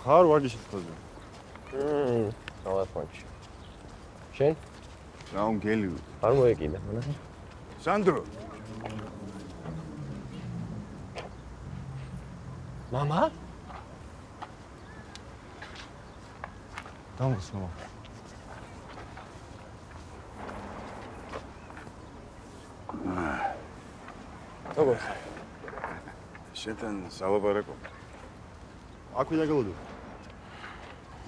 ხარ ვარჯიშეთაზე? ტელეფონში. შენ? რა უნგელი? არ მოეკიდა, მანახე. სანდრო. მამა? დამგს მამა. როგორ? შენთან სალაპარაკო. აქ ვიდა გელოდო?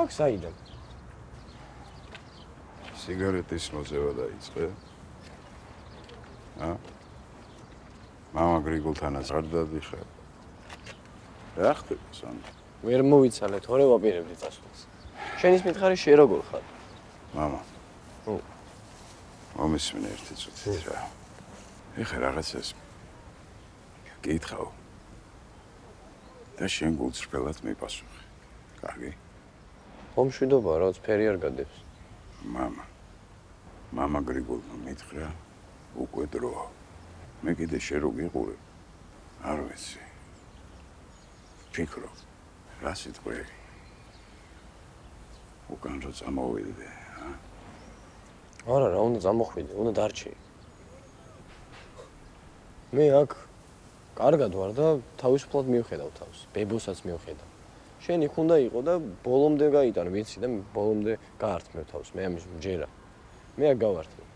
აქ საიდან? სიგარეტის მოძევა დაიწყე. მამა გრიგოლთანაც არ დადიხარ. რა ხდება სანდრო? ვერ მოვიცალე, თორე ვაპირებდი წასვლას. შენის მითხარი შე როგორ ხარ? მამა. მომისმინე ერთი წუთით რა. ეხლა რაღაცას გითხავ. და შენ გულწრფელად მიპასუხე. კარგი? ხომშვიდობა, რაც ფერი არ გადებს. მამა გრიგოლმა მითხრა, უკვე დროა. მე კიდე შენ რო გიყურებ, არ ვიცი. ფიქრობ, რა სიტყვები. უკან რო წამოვიდე, არა, რა უნდა წამოხვიდე, უნდა დარჩი. მე აქ კარგად ვარ და თავისუფლად მივხედავ თავს, ბებოსაც მივხედავ. შენ იქ უნდა იყო და ბოლომდე გაიტან, ვიცი და ბოლომდე გაართმევ თავს, მე ამის მჯერა. მე აქ გავართმევ.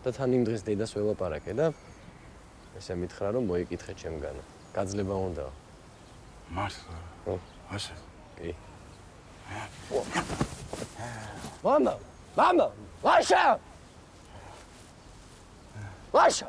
და თან იმ დღეს დედას ველაპარაკე და ესე მითხრა რომ მოიკითხე ჩემგანა. გაძლება უნდა. მართლა? ასე? კი. მამა! ლაშა! ლაშა!